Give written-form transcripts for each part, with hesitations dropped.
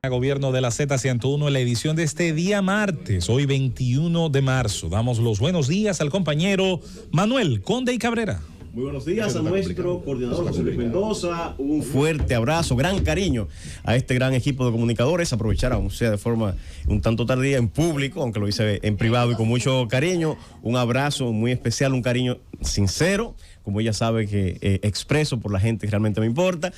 Gobierno de la Z101 en la edición de este día martes, hoy 21 de marzo. Damos los buenos días al compañero Manuel Conde y Cabrera. Muy buenos días a nuestro coordinador José Luis Mendoza. Un fuerte abrazo, gran cariño a este gran equipo de comunicadores. Aprovechar, aunque sea de forma un tanto tardía, en público, aunque lo hice en privado y con mucho cariño. Un abrazo muy especial, un cariño sincero, como ella sabe que expreso por la gente que realmente me importa.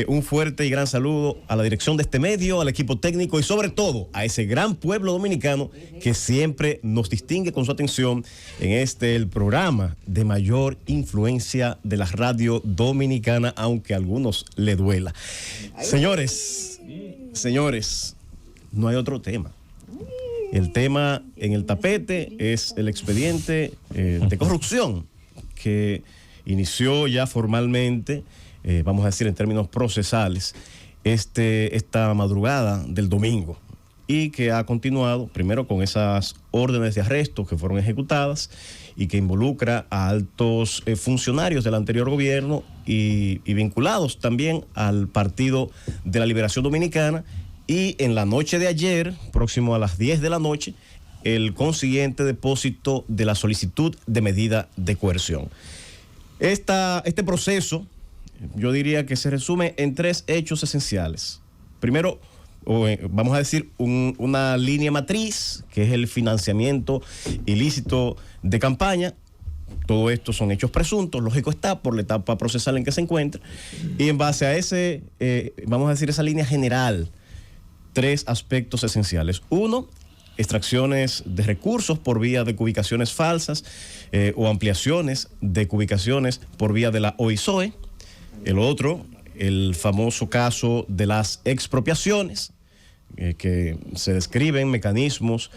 Un fuerte y gran saludo a la dirección de este medio, al equipo técnico y sobre todo a ese gran pueblo dominicano que siempre nos distingue con su atención en el programa de mayor influencia de la radio dominicana, aunque a algunos le duela. Señores, no hay otro tema. El tema en el tapete es el expediente de corrupción que inició ya formalmente, vamos a decir en términos procesales, esta madrugada del domingo y que ha continuado primero con esas órdenes de arresto que fueron ejecutadas y que involucra a altos funcionarios del anterior gobierno y vinculados también al Partido de la Liberación Dominicana. Y en la noche de ayer, próximo a las 10 de la noche, el consiguiente depósito de la solicitud de medida de coerción. Este proceso, yo diría que se resume en tres hechos esenciales. Primero, vamos a decir, una línea matriz, que es el financiamiento ilícito de campaña. Todo esto son hechos presuntos, lógico está, por la etapa procesal en que se encuentra. Y en base a vamos a decir, esa línea general, tres aspectos esenciales. Uno, extracciones de recursos por vía de cubicaciones falsas o ampliaciones de cubicaciones por vía de la OISOE. El otro, el famoso caso de las expropiaciones, que se describen mecanismos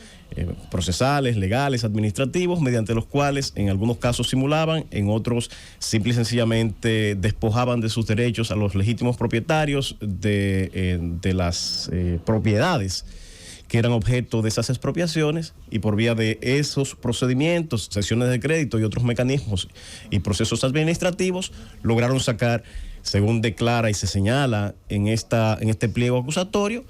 procesales, legales, administrativos, mediante los cuales en algunos casos simulaban, en otros simple y sencillamente despojaban de sus derechos a los legítimos propietarios de las propiedades que eran objeto de esas expropiaciones, y por vía de esos procedimientos, sesiones de crédito y otros mecanismos y procesos administrativos, lograron sacar, según declara y se señala en este pliego acusatorio,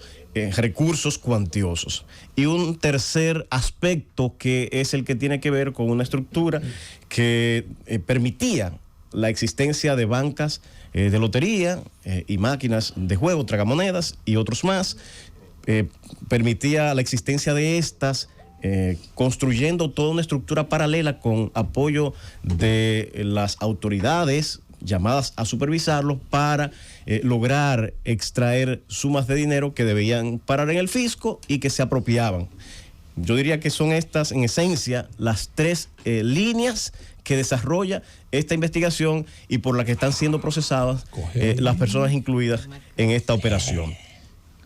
recursos cuantiosos. Y un tercer aspecto, que es el que tiene que ver con una estructura que permitía la existencia de bancas de lotería y máquinas de juego, tragamonedas y otros más. Permitía la existencia de estas, construyendo toda una estructura paralela con apoyo de las autoridades llamadas a supervisarlo para lograr extraer sumas de dinero que debían parar en el fisco y que se apropiaban. Yo diría que son estas, en esencia, las tres líneas que desarrolla esta investigación y por la que están siendo procesadas las personas incluidas en esta operación.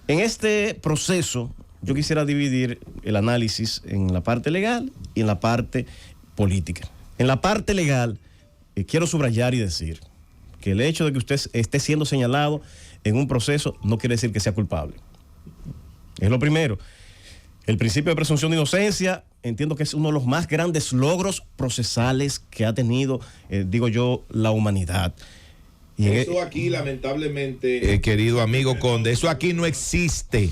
En este proceso, yo quisiera dividir el análisis en la parte legal y en la parte política. En la parte legal, quiero subrayar y decir que el hecho de que usted esté siendo señalado en un proceso no quiere decir que sea culpable. Es lo primero. El principio de presunción de inocencia, entiendo que es uno de los más grandes logros procesales que ha tenido, digo yo, la humanidad. Y eso aquí, lamentablemente, querido amigo Conde, eso aquí no existe.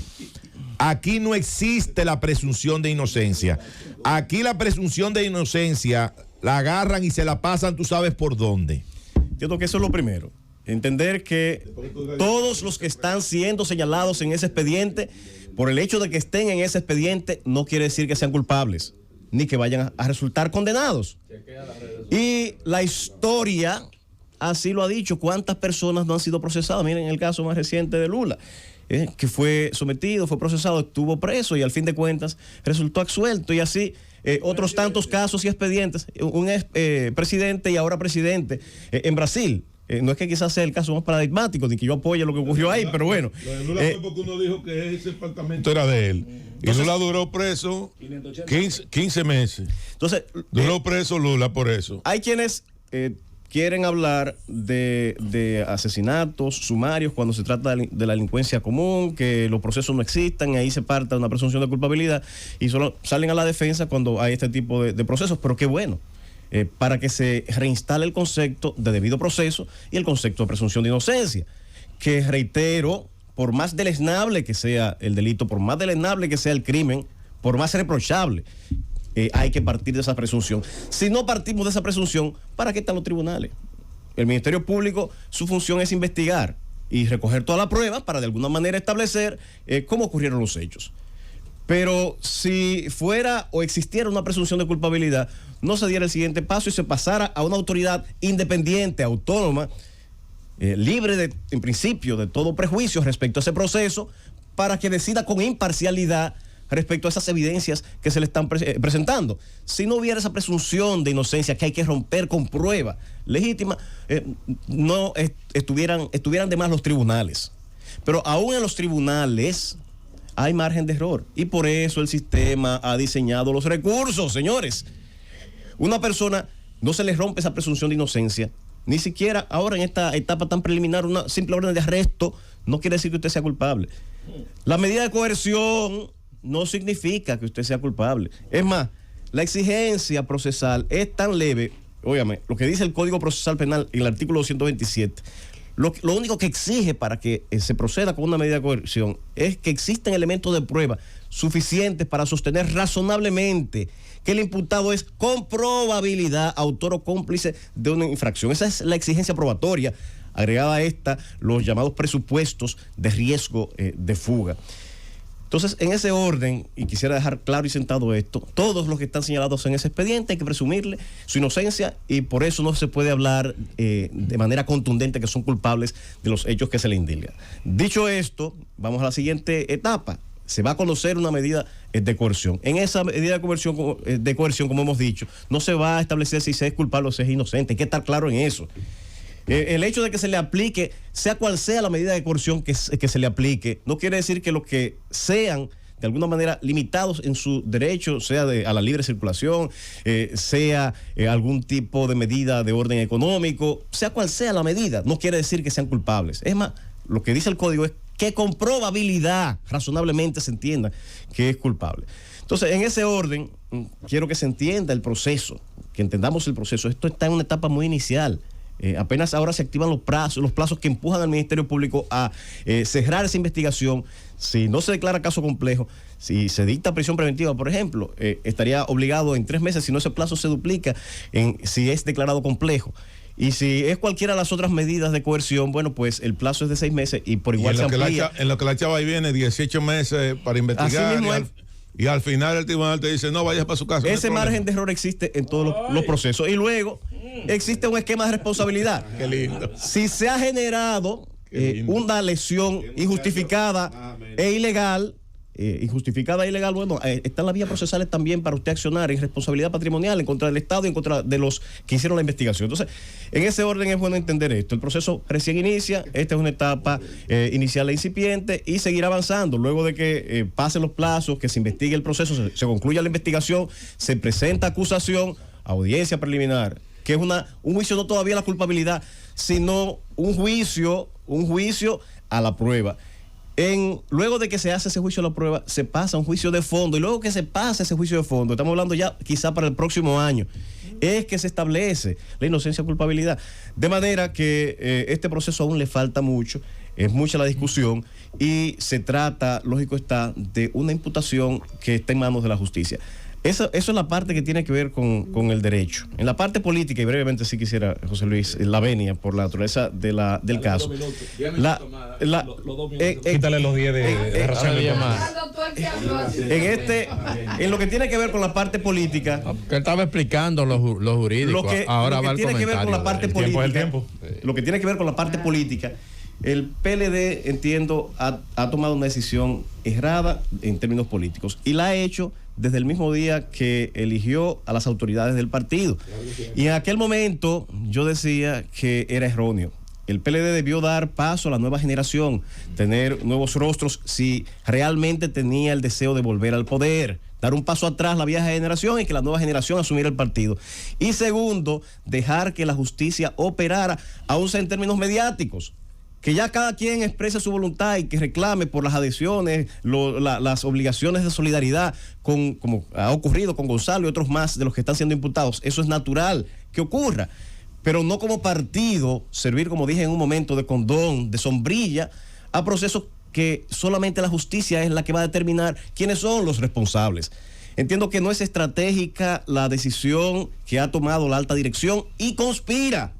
Aquí no existe la presunción de inocencia. Aquí la presunción de inocencia la agarran y se la pasan, tú sabes por dónde. Entiendo que eso es lo primero. Entender que todos los que están siendo señalados en ese expediente, por el hecho de que estén en ese expediente, no quiere decir que sean culpables, ni que vayan a resultar condenados. Y la historia así lo ha dicho. ¿Cuántas personas no han sido procesadas? Miren el caso más reciente de Lula, que fue sometido, fue procesado, estuvo preso y al fin de cuentas resultó absuelto. Y así otros tantos casos y expedientes. Un ex presidente y ahora presidente en Brasil. No es que quizás sea el caso más paradigmático, ni que yo apoye lo que ocurrió ahí, pero bueno. Lo de Lula fue porque uno dijo que ese departamento era de él. Y Lula duró preso 15 meses. Entonces, duró preso Lula por eso. Hay quienes quieren hablar de asesinatos sumarios cuando se trata de la delincuencia común, que los procesos no existan, y ahí se parta una presunción de culpabilidad y solo salen a la defensa cuando hay este tipo de procesos. Pero qué bueno, para que se reinstale el concepto de debido proceso y el concepto de presunción de inocencia, que reitero, por más deleznable que sea el delito, por más deleznable que sea el crimen, por más reprochable, hay que partir de esa presunción. Si no partimos de esa presunción, ¿para qué están los tribunales? El Ministerio Público, su función es investigar y recoger toda la prueba para de alguna manera establecer cómo ocurrieron los hechos. Pero si fuera o existiera una presunción de culpabilidad, no se diera el siguiente paso y se pasara a una autoridad independiente, autónoma, libre en principio de todo prejuicio respecto a ese proceso, para que decida con imparcialidad respecto a esas evidencias que se le están presentando. Si no hubiera esa presunción de inocencia que hay que romper con prueba legítima, no estuvieran de más los tribunales. Pero aún en los tribunales hay margen de error, y por eso el sistema ha diseñado los recursos, señores. Una persona no se le rompe esa presunción de inocencia, ni siquiera ahora en esta etapa tan preliminar. Una simple orden de arresto no quiere decir que usted sea culpable. La medida de coerción no significa que usted sea culpable. Es más, la exigencia procesal es tan leve. Óigame, lo que dice el Código Procesal Penal en el artículo 227, lo único que exige para que se proceda con una medida de coerción es que existan elementos de prueba suficientes para sostener razonablemente que el imputado es con probabilidad autor o cómplice de una infracción. Esa es la exigencia probatoria. Agregada a esta, los llamados presupuestos de riesgo de fuga. Entonces, en ese orden, y quisiera dejar claro y sentado esto, todos los que están señalados en ese expediente hay que presumirle su inocencia, y por eso no se puede hablar de manera contundente que son culpables de los hechos que se le indilgan. Dicho esto, vamos a la siguiente etapa. Se va a conocer una medida de coerción. En esa medida de coerción, como hemos dicho, no se va a establecer si se es culpable o se es inocente. Hay que estar claro en eso. El hecho de que se le aplique, sea cual sea la medida de coerción que se le aplique, no quiere decir que los que sean de alguna manera limitados en su derecho, sea a la libre circulación, sea algún tipo de medida de orden económico, sea cual sea la medida, no quiere decir que sean culpables. Es más, lo que dice el código es que con probabilidad, razonablemente se entienda que es culpable. Entonces, en ese orden, quiero que se entienda el proceso, que entendamos el proceso. Esto está en una etapa muy inicial. Apenas ahora se activan los plazos que empujan al Ministerio Público a cerrar esa investigación. Si no se declara caso complejo, si se dicta prisión preventiva, por ejemplo, estaría obligado en 3 meses, si no ese plazo se duplica, si es declarado complejo. Y si es cualquiera de las otras medidas de coerción, bueno, pues el plazo es de 6 meses y por igual se amplía. En lo que la chava ahí viene 18 meses para investigar. Así mismo y al final el tribunal te dice, no, vayas para su casa. Ese margen de error existe en todos los procesos. Y luego existe un esquema de responsabilidad. Qué lindo. Si se ha generado una lesión injustificada e ilegal, bueno, están las vías procesales también para usted accionar en responsabilidad patrimonial en contra del Estado y en contra de los que hicieron la investigación. Entonces, en ese orden es bueno entender esto. El proceso recién inicia, esta es una etapa inicial e incipiente, y seguirá avanzando. Luego de que pasen los plazos, que se investigue el proceso, se concluya la investigación, se presenta acusación, audiencia preliminar, que es un juicio, no todavía la culpabilidad, sino un juicio a la prueba. Luego de que se hace ese juicio a la prueba, se pasa a un juicio de fondo, y luego que se pasa ese juicio de fondo, estamos hablando ya quizá para el próximo año, es que se establece la inocencia o culpabilidad. De manera que este proceso aún le falta mucho, es mucha la discusión, y se trata, lógico está, de una imputación que está en manos de la justicia. Eso es la parte que tiene que ver con el derecho. En la parte política, y brevemente si quisiera, José Luis, la venia por la naturaleza del caso. Quítale los 10 de razón. En lo que tiene que ver con la parte política. Que él estaba explicando lo jurídico. Ahora va el comentario. Lo que tiene que ver con la parte política. El PLD, entiendo, ha tomado una decisión errada en términos políticos, y la ha hecho desde el mismo día que eligió a las autoridades del partido. Y en aquel momento yo decía que era erróneo. El PLD debió dar paso a la nueva generación, tener nuevos rostros si realmente tenía el deseo de volver al poder. Dar un paso atrás la vieja generación y que la nueva generación asumiera el partido. Y segundo, dejar que la justicia operara, aún sea en términos mediáticos. Que ya cada quien exprese su voluntad y que reclame por las adhesiones, las obligaciones de solidaridad, como ha ocurrido con Gonzalo y otros más de los que están siendo imputados. Eso es natural que ocurra, pero no como partido servir, como dije en un momento, de condón, de sombrilla a procesos que solamente la justicia es la que va a determinar quiénes son los responsables. Entiendo que no es estratégica la decisión que ha tomado la alta dirección y conspira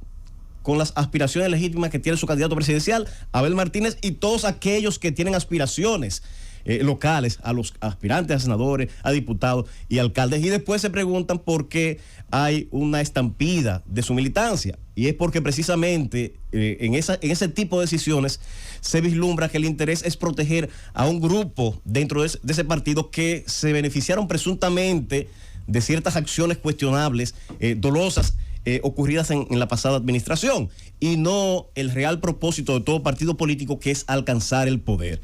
con las aspiraciones legítimas que tiene su candidato presidencial, Abel Martínez, y todos aquellos que tienen aspiraciones locales, a los aspirantes a senadores, a diputados y alcaldes, y después se preguntan por qué hay una estampida de su militancia, y es porque precisamente en ese tipo de decisiones se vislumbra que el interés es proteger a un grupo dentro de ese partido que se beneficiaron presuntamente de ciertas acciones cuestionables, dolosas, ocurridas en la pasada administración, y no el real propósito de todo partido político, que es alcanzar el poder.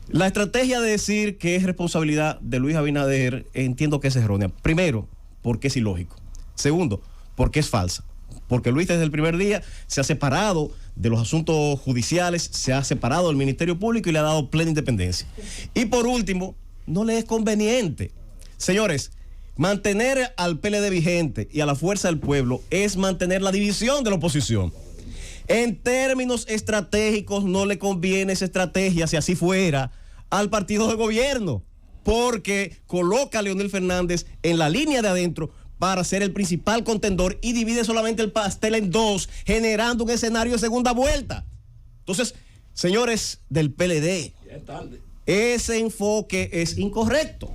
La estrategia de decir que es responsabilidad de Luis Abinader, entiendo que es errónea. Primero, porque es ilógico. Segundo, porque es falsa. Porque Luis desde el primer día se ha separado de los asuntos judiciales, se ha separado del Ministerio Público y le ha dado plena independencia. Y por último, no le es conveniente. Señores, mantener al PLD vigente y a la Fuerza del Pueblo es mantener la división de la oposición. En términos estratégicos no le conviene esa estrategia, si así fuera, al partido de gobierno, porque coloca a Leonel Fernández en la línea de adentro para ser el principal contendor y divide solamente el pastel en dos, generando un escenario de segunda vuelta. Entonces, señores del PLD, ese enfoque es incorrecto,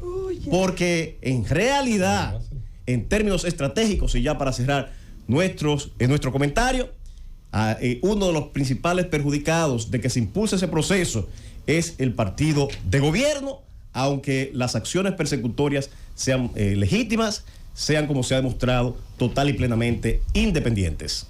porque en realidad, en términos estratégicos, y ya para cerrar nuestro comentario, uno de los principales perjudicados de que se impulse ese proceso es el partido de gobierno, aunque las acciones persecutorias sean legítimas, sean, como se ha demostrado, total y plenamente independientes.